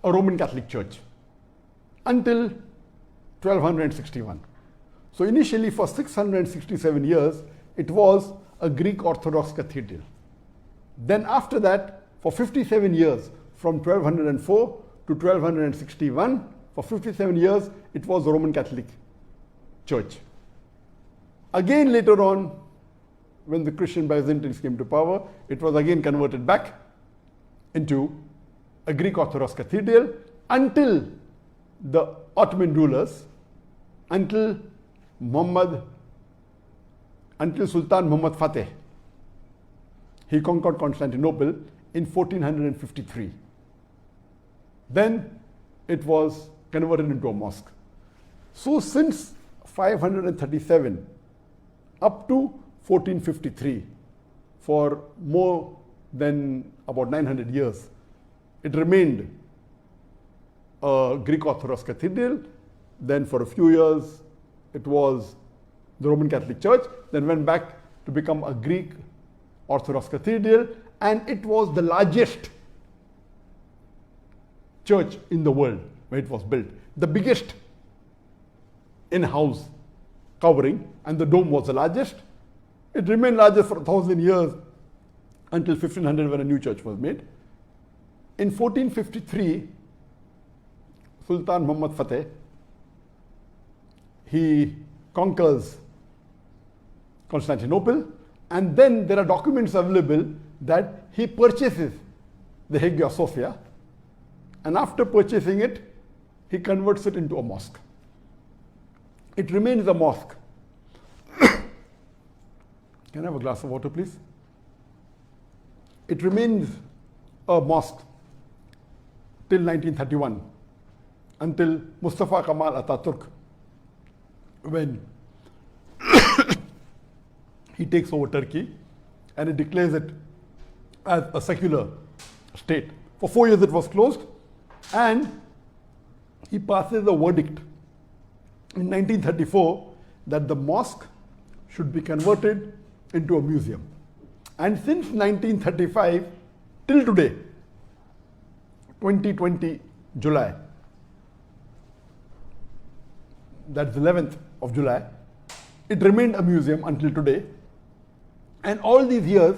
a Roman Catholic church until 1261. So initially for 667 years, it was a Greek Orthodox cathedral. Then after that, for 57 years, from 1204 to 1261, for 57 years, it was a Roman Catholic church. Again later on, when the Christian Byzantines came to power, it was again converted back into a Greek Orthodox cathedral until the Ottoman rulers, until Sultan Muhammad Fateh. He conquered Constantinople in 1453. Then it was converted into a mosque. So since 537 up to 1453, for more than about 900 years, it remained a Greek Orthodox cathedral. Then for a few years, it was the Roman Catholic Church, then went back to become a Greek Orthodox cathedral, and it was the largest church in the world where it was built. The biggest in-house covering, and the dome was the largest. It remained largest for 1,000 years until 1500 when a new church was made. In 1453, Sultan Muhammad Fateh, he conquers Constantinople, and then there are documents available that he purchases the Hagia Sophia, and after purchasing it, he converts it into a mosque. It remains a mosque. Can I have a glass of water, please? It remains a mosque till 1931, until Mustafa Kemal Ataturk, when he takes over Turkey and he declares it as a secular state. For 4 years it was closed, and he passes a verdict in 1934 that the mosque should be converted into a museum. And since 1935 till today, 2020 July, that's 11th of July, it remained a museum until today. And all these years,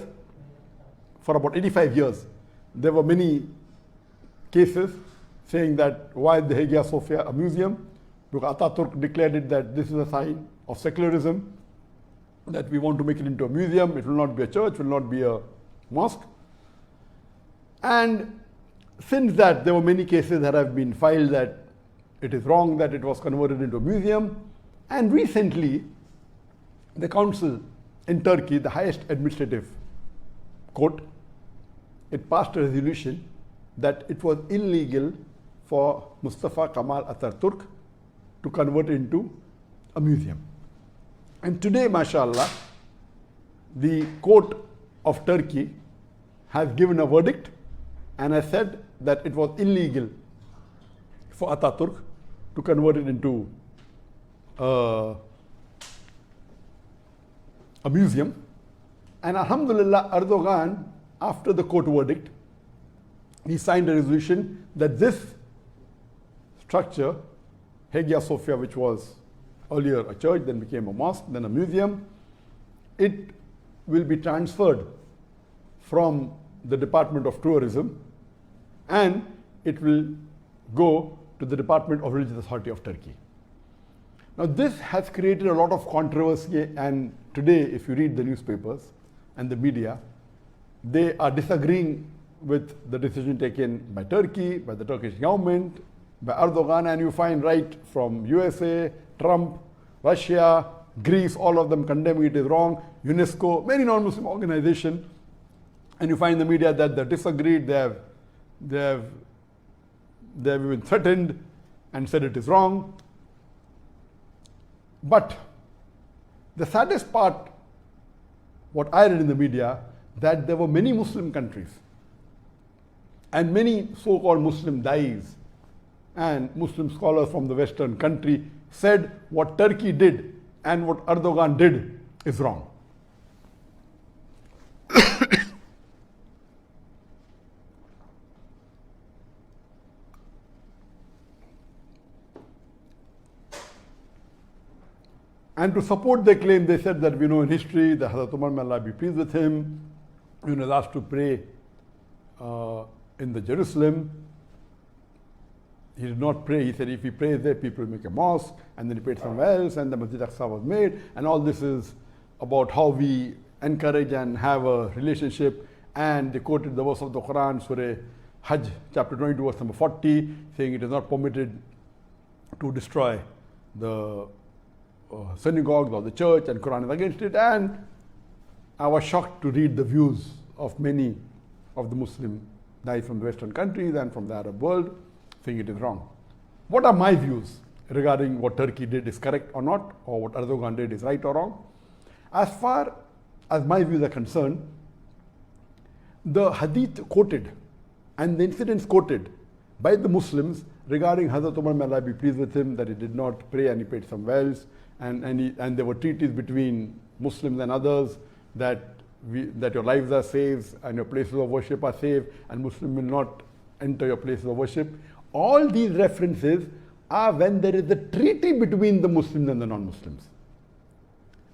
for about 85 years, there were many cases saying that why the Hagia Sophia a museum? Because Ataturk declared it that this is a sign of secularism, that we want to make it into a museum, it will not be a church, will not be a mosque. And since that, there were many cases that have been filed that it is wrong that it was converted into a museum. And recently, the council in Turkey, the highest administrative court, it passed a resolution that it was illegal for Mustafa Kemal Ataturk to convert it into a museum. And today, mashallah, the court of Turkey has given a verdict and has said that it was illegal for Ataturk to convert it into a museum. And alhamdulillah, Erdogan, after the court verdict, he signed a resolution that this structure, Hagia Sophia, which was earlier a church, then became a mosque, then a museum, it will be transferred from the Department of Tourism and it will go to the Department of Religious Authority of Turkey. Now this has created a lot of controversy, and today if you read the newspapers and the media, they are disagreeing with the decision taken by Turkey, by the Turkish government, by Erdogan, and you find right from USA, Trump, Russia, Greece, all of them condemning it is wrong, UNESCO, many non-Muslim organizations, and you find in the media that they disagreed, they have even threatened and said it is wrong. But the saddest part, what I read in the media, that there were many Muslim countries and many so-called Muslim dais and Muslim scholars from the Western country said what Turkey did and what Erdogan did is wrong. And to support their claim, they said that we know in history that Hazrat Umar, may Allah be pleased with him, was asked to pray in the Jerusalem. He did not pray. He said if he prays there, people will make a mosque, and then he prayed somewhere else, and the Masjid Aqsa was made. And all this is about how we encourage and have a relationship. And they quoted the verse of the Quran, Surah Hajj, chapter 22, verse number 40, saying it is not permitted to destroy the synagogues or the church, and Quran is against it. And I was shocked to read the views of many of the Muslim guys from the Western countries and from the Arab world, saying it is wrong. What are my views regarding what Turkey did is correct or not, or what Erdogan did is right or wrong? As far as my views are concerned, the hadith quoted and the incidents quoted by the Muslims regarding Hazrat Umar, may Allah be pleased with him, that he did not pray and he prayed somewhere else, and there were treaties between Muslims and others that your lives are safe and your places of worship are safe, and Muslim will not enter your places of worship. All these references are when there is a treaty between the Muslims and the non-Muslims.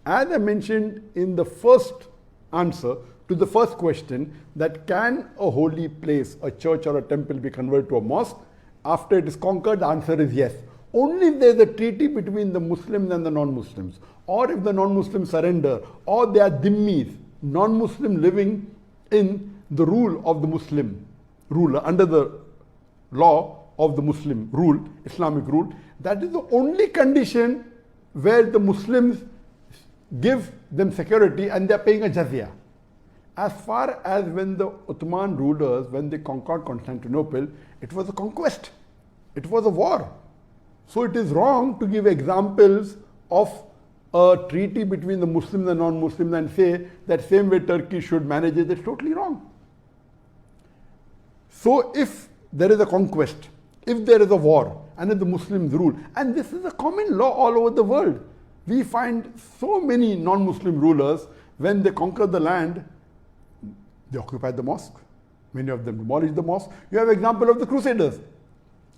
As I mentioned in the first answer to the first question, that can a holy place, a church or a temple, be converted to a mosque after it is conquered? The answer is yes. Only if there is a treaty between the Muslims and the non-Muslims, or if the non-Muslims surrender, or they are dhimmis, non-Muslim living in the rule of the Muslim ruler, under the law of the Muslim rule, Islamic rule. That is the only condition where the Muslims give them security and they are paying a jizya. As far as when the Ottoman rulers, when they conquered Constantinople, it was a conquest. It was a war. So it is wrong to give examples of a treaty between the Muslims and non-Muslims and say that same way Turkey should manage it. It's totally wrong. So if there is a conquest, if there is a war, and if the Muslims rule, and this is a common law all over the world, we find so many non-Muslim rulers, when they conquer the land, they occupy the mosque. Many of them demolish the mosque. You have example of the Crusaders.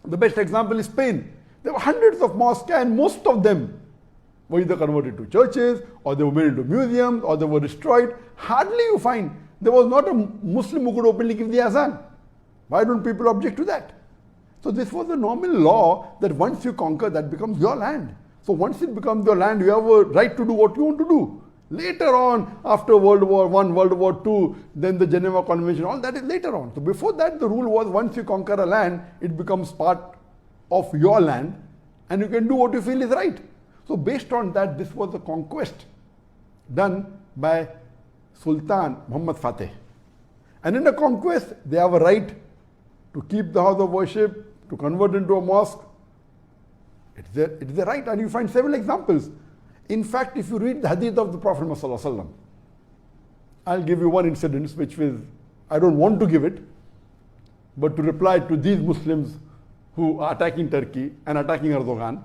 The best example is Spain. There were hundreds of mosques, and most of them were either converted to churches, or they were made into museums, or they were destroyed. Hardly you find there was not a Muslim who could openly give the azan. Why don't people object to that? So this was a normal law that once you conquer, that becomes your land. So once it becomes your land, you have a right to do what you want to do. Later on, after World War I, World War II, then the Geneva Convention, all that is later on. So before that, the rule was once you conquer a land, it becomes part of your land, and you can do what you feel is right. So based on that, this was a conquest done by Sultan Muhammad Fateh. And in a conquest, they have a right to keep the house of worship, to convert into a mosque. It is a right, and you find several examples. In fact, if you read the hadith of the Prophet ﷺ, I'll give you one incident, which is, I don't want to give it, but to reply to these Muslims who are attacking Turkey and attacking Erdogan,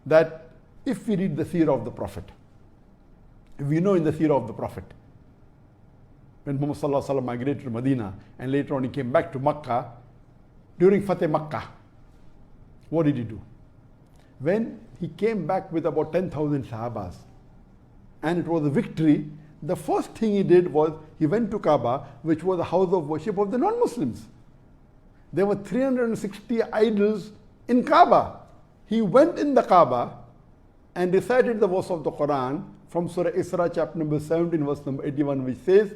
that if we read the seerah of the Prophet, if we know in the seerah of the Prophet, when Muhammad ﷺ migrated to Medina and later on he came back to Makkah, during Fateh Makkah, what did he do? When he came back with about 10,000 Sahabas, and it was a victory, the first thing he did was he went to Kaaba, which was a house of worship of the non-Muslims. There were 360 idols in Kaaba. He went in the Kaaba and recited the verse of the Quran from Surah Isra, chapter number 17, verse number 81, which says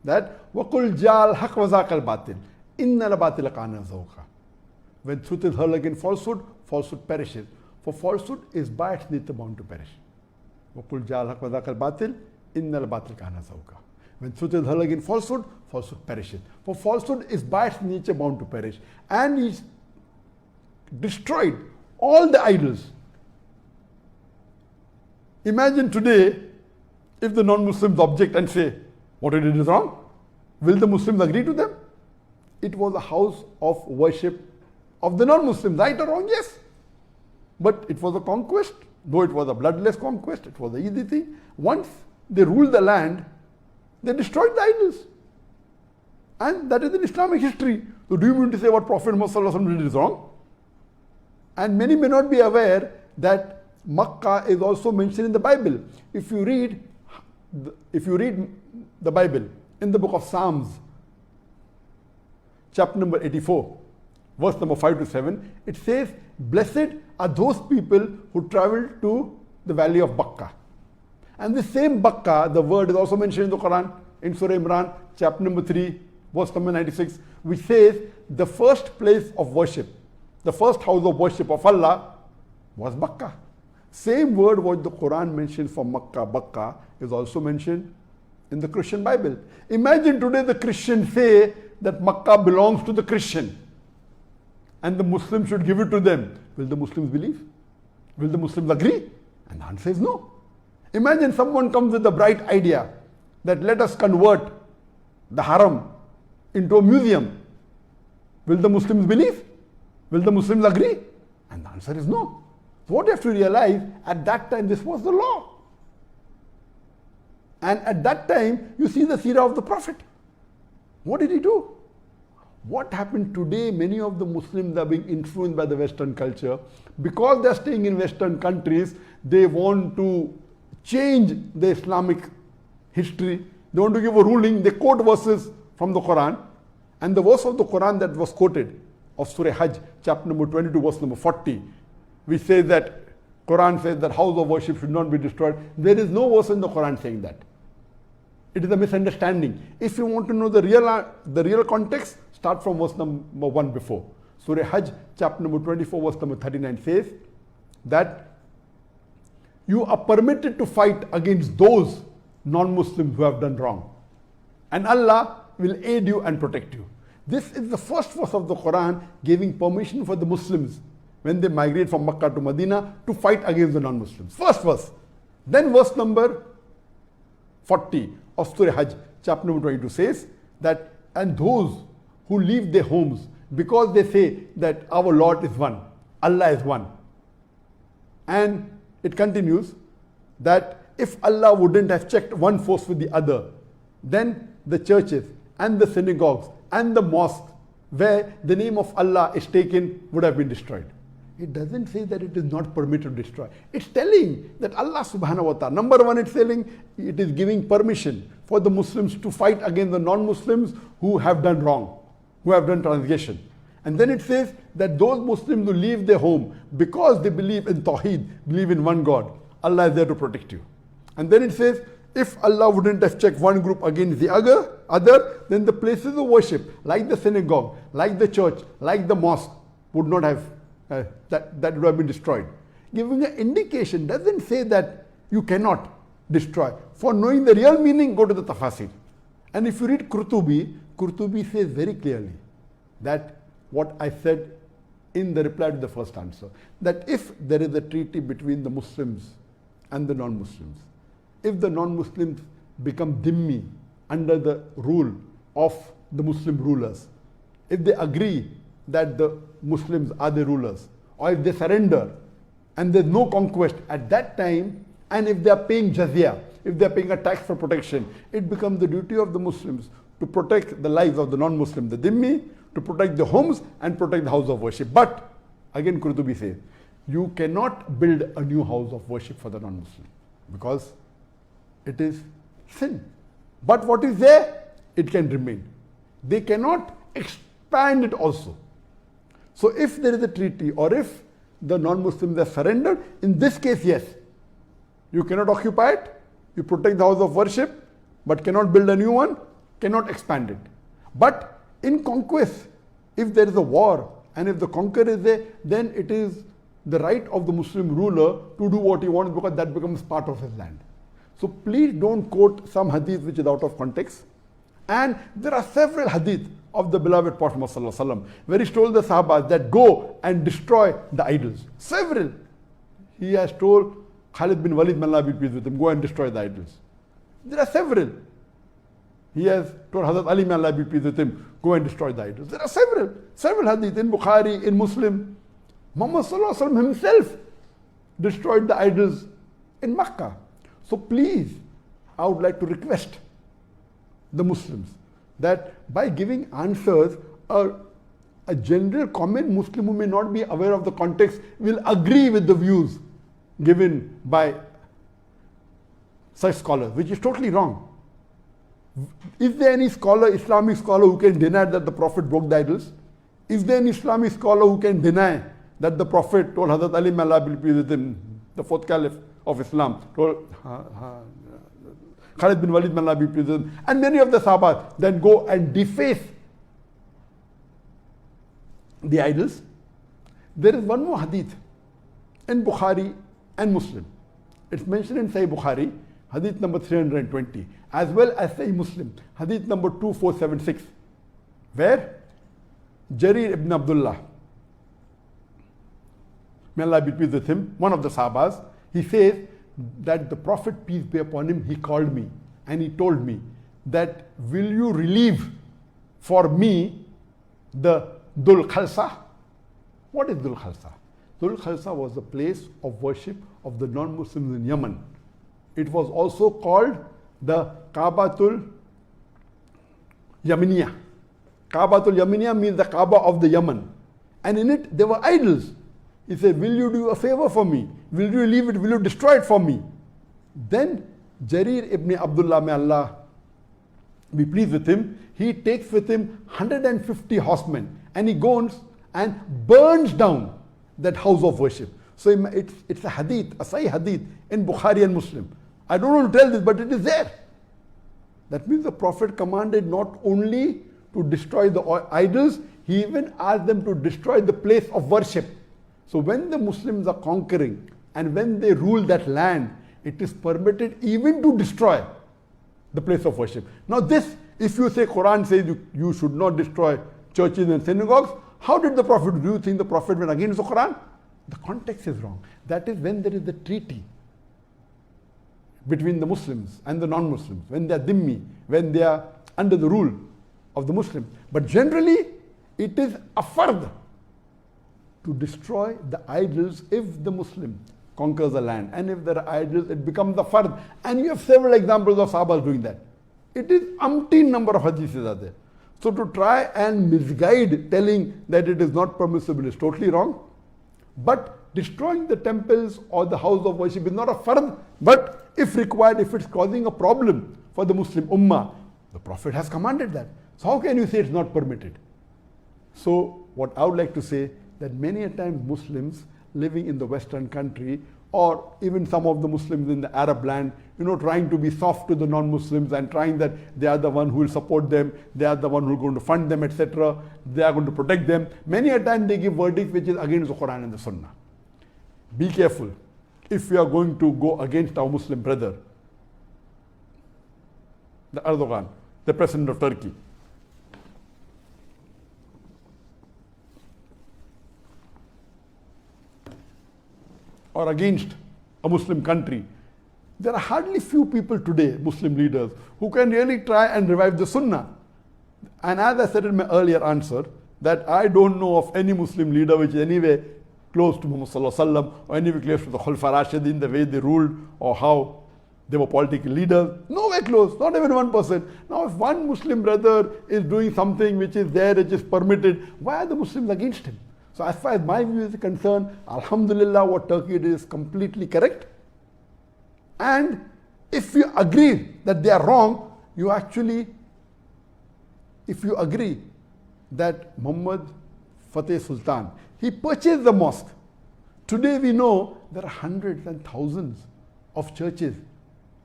that وَقُلْ جَعَلْ حَقْ وَزَاقَ الْبَاطِلِ إِنَّ الْبَاطِلَ كَانَ زَهُوقًا. When truth is heard against falsehood, falsehood perishes. For falsehood is by its nature bound to perish. وَقُلْ جَعَلْ حَقْ وَزَاقَ الْبَاطِلِ إِنَّ الْبَاطِلَ كَانَ زَهُوقًا. When truth is heard against falsehood, falsehood perishes. For falsehood is by its nature bound to perish. And he destroyed all the idols. Imagine today, if the non-Muslims object and say, what you did is wrong, will the Muslims agree to them? It was a house of worship of the non-Muslims, right or wrong? Yes. But it was a conquest, though it was a bloodless conquest, it was an easy thing. Once they ruled the land, they destroyed the idols. And that is in Islamic history. So do you mean to say what Prophet Muhammad did is wrong? And many may not be aware that Makkah is also mentioned in the Bible. If you read the Bible in the book of Psalms, chapter number 84, verse number 5 to 7, it says, blessed are those people who travel to the valley of Bakkah. And the same Bakkah, the word is also mentioned in the Quran, in Surah Imran, chapter number 3, verse number 96, which says the first place of worship, the first house of worship of Allah was Bakkah. Same word what the Quran mentions for Makkah, Bakkah, is also mentioned in the Christian Bible. Imagine today the Christians say that Makkah belongs to the Christian and the Muslims should give it to them. Will the Muslims believe? Will the Muslims agree? And the answer is no. Imagine someone comes with a bright idea that let us convert the haram into a museum. Will the Muslims believe? Will the Muslims agree? And the answer is no. So what you have to realize, at that time this was the law. And at that time you see the seerah of the Prophet. What did he do? What happened today, many of the Muslims are being influenced by the Western culture. Because they are staying in Western countries, they want to change the Islamic history. They want to give a ruling. They quote verses from the Quran. And the verse of the Quran that was quoted of Surah Hajj, chapter number 22, verse number 40, which says that Quran says that house of worship should not be destroyed. There is no verse in the Quran saying that. It is a misunderstanding. If you want to know the real context, start from verse number 1 before. Surah Hajj, chapter number 24, verse number 39 says that you are permitted to fight against those non-Muslims who have done wrong. And Allah will aid you and protect you. This is the first verse of the Quran giving permission for the Muslims when they migrate from Makkah to Medina to fight against the non-Muslims. First verse. Then verse number 40 of Surah Hajj, chapter number 22 says that, and those who leave their homes because they say that our Lord is one, Allah is one. And it continues that if Allah wouldn't have checked one force with the other, then the churches and the synagogues and the mosques where the name of Allah is taken would have been destroyed. It doesn't say that it is not permitted to destroy. It's telling that Allah subhanahu wa ta'ala, number one, it's telling it is giving permission for the Muslims to fight against the non-Muslims who have done wrong, who have done transgression. And then it says that those Muslims who leave their home because they believe in Tawheed, believe in one God, Allah is there to protect you. And then it says, if Allah wouldn't have checked one group against the other, then the places of worship, like the synagogue, like the church, like the mosque, would not have, that would have been destroyed. Giving an indication, doesn't say that you cannot destroy. For knowing the real meaning, go to the tafasir. And if you read Qurtubi says very clearly that what I said in the reply to the first answer, that if there is a treaty between the Muslims and the non-Muslims, if the non-Muslims become dhimmi under the rule of the Muslim rulers, if they agree that the Muslims are the rulers, or if they surrender and there's no conquest at that time, and if they are paying jizya, if they are paying a tax for protection, it becomes the duty of the Muslims to protect the lives of the non-Muslim, the dhimmi, to protect the homes and protect the house of worship. But again Qurtubi says, you cannot build a new house of worship for the non-Muslim because it is sin. But what is there, it can remain. They cannot expand it also. So if there is a treaty, or if the non-Muslims have surrendered, in this case, yes, you cannot occupy it, you protect the house of worship, but cannot build a new one, cannot expand it. But in conquest, if there is a war and if the conqueror is there, then it is the right of the Muslim ruler to do what he wants because that becomes part of his land. So please don't quote some hadith which is out of context. And there are several hadith of the beloved Prophet Muhammad where he told the Sahaba that go and destroy the idols. Several. He has told Khalid bin Walid, may Allah be pleased with him, go and destroy the idols. There are several. He has told Hazrat Ali, may Allah be pleased with him, go and destroy the idols. There are several hadith in Bukhari, in Muslim. Muhammad himself destroyed the idols in Makkah. So please, I would like to request the Muslims that by giving answers, a general common Muslim who may not be aware of the context will agree with the views given by such scholars, which is totally wrong. Is there any scholar, Islamic scholar, who can deny that the Prophet broke the idols? Is there any Islamic scholar who can deny that the Prophet told Hazrat Ali, may Allah be pleased with him, the fourth caliph of Islam, told Khalid bin Walid, may Allah be pleased with him, and many of the Sahaba then go and deface the idols? There is one more hadith in Bukhari and Muslim. It's mentioned in Sahih Bukhari, hadith number 320, as well as Sahih Muslim, hadith number 2476, where Jarir ibn Abdullah, may Allah be pleased with him, one of the Sahabas, he says that the Prophet, peace be upon him, he called me and he told me that, will you relieve for me the Dhul Khalsa? What is Dhul Khalsa? Dhul Khalsa was the place of worship of the non-Muslims in Yemen. It was also called the Kaabatul Yaminiya. Kaabatul Yaminiya means the Kaaba of the Yemen. And in it there were idols. He said, will you do a favor for me? Will you leave it? Will you destroy it for me? Then Jarir ibn Abdullah, may Allah be pleased with him, he takes with him 150 horsemen and he goes and burns down that house of worship. So it's a hadith, a Sahih hadith in Bukhari and Muslim. I don't want to tell this, but it is there. That means the Prophet commanded not only to destroy the idols, he even asked them to destroy the place of worship. So when the Muslims are conquering and when they rule that land, it is permitted even to destroy the place of worship. Now this, if you say Quran says you should not destroy churches and synagogues, how did the Prophet do you think the Prophet went against the Quran? The context is wrong. That is when there is the treaty between the Muslims and the non-Muslims, when they are dhimmi, when they are under the rule of the Muslims. But generally, it is a fard to destroy the idols if the Muslim conquers the land. And if there are idols, it becomes a fard. And you have several examples of Sahabas doing that. It is umpteen number of hadiths are there. So to try and misguide telling that it is not permissible is totally wrong. But destroying the temples or the house of worship is not a fard. But if required, if it's causing a problem for the Muslim ummah, the Prophet has commanded that. So how can you say it's not permitted? So what I would like to say, that many a times Muslims living in the Western country, or even some of the Muslims in the Arab land, trying to be soft to the non-Muslims and trying that they are the one who will support them, they are the one who are going to fund them, etc. They are going to protect them. Many a time they give verdicts which is against the Quran and the Sunnah. Be careful. If we are going to go against our Muslim brother, the Erdogan, the president of Turkey, or against a Muslim country, there are hardly few people today, Muslim leaders, who can really try and revive the Sunnah. And as I said in my earlier answer, that I don't know of any Muslim leader which is anyway close to Muhammad Sallallahu Alaihi Wasallam, or anyway close to the Khulafa Rashidin, the way they ruled, or how they were political leaders. Nowhere close, not even 1%. Now if one Muslim brother is doing something which is there, which is permitted, why are the Muslims against him? So as far as my view is concerned, Alhamdulillah, what Turkey did is completely correct. And if you agree that they are wrong, if you agree that Muhammad Fateh Sultan, he purchased the mosque. Today we know there are hundreds and thousands of churches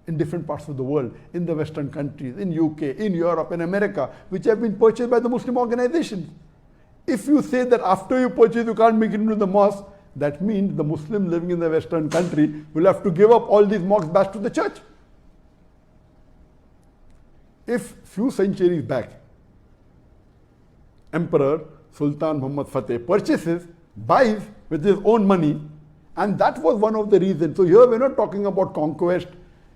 in different parts of the world, in the Western countries, in UK, in Europe, in America, which have been purchased by the Muslim organizations. If you say that after you purchase you can't make it into the mosque, that means the Muslim living in the Western country will have to give up all these mosques back to the church. If few centuries back, Emperor Sultan Muhammad Fateh purchases, buys with his own money, and that was one of the reasons. So here we're not talking about conquest,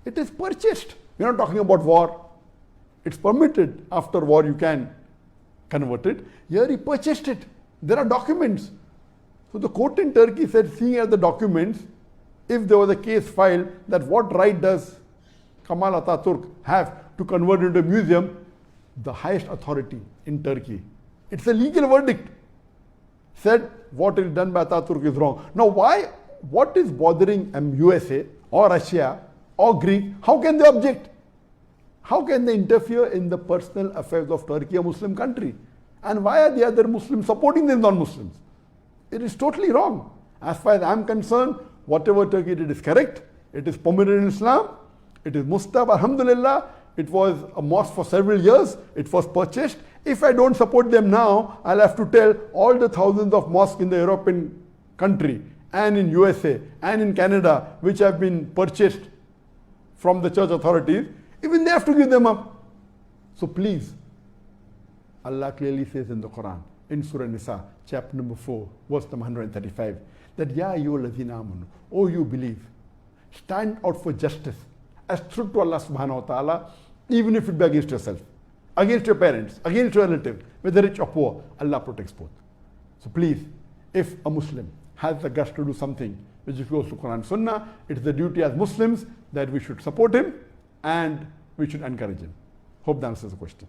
it is purchased. We're not talking about war. It's permitted after war you can convert it. Here he purchased it. There are documents. So the court in Turkey said, seeing as the documents, if there was a case filed, that what right does Kemal Atatürk have to convert it into a museum? The highest authority in Turkey, it's a legal verdict, said what is done by Atatürk is wrong. Now why what is bothering USA or Russia or Greek? How can they object? How can they interfere in the personal affairs of Turkey, a Muslim country? And why are the other Muslims supporting the non-Muslims? It is totally wrong. As far as I am concerned, whatever Turkey did is correct. It is permitted in Islam. It is mustab, alhamdulillah. It was a mosque for several years. It was purchased. If I don't support them now, I'll have to tell all the thousands of mosques in the European country and in USA and in Canada, which have been purchased from the church authorities, even they have to give them up. So please, Allah clearly says in the Quran, in Surah Nisa, chapter number 4, verse number 135, that Ya ayyuhallazina amanu, oh you believe, stand out for justice as true to Allah subhanahu wa ta'ala, even if it be against yourself, against your parents, against your relatives, whether rich or poor. Allah protects both. So please, if a Muslim has the guts to do something which is close to Quran and Sunnah, it is the duty as Muslims that we should support him and we should encourage him. Hope that answers the question.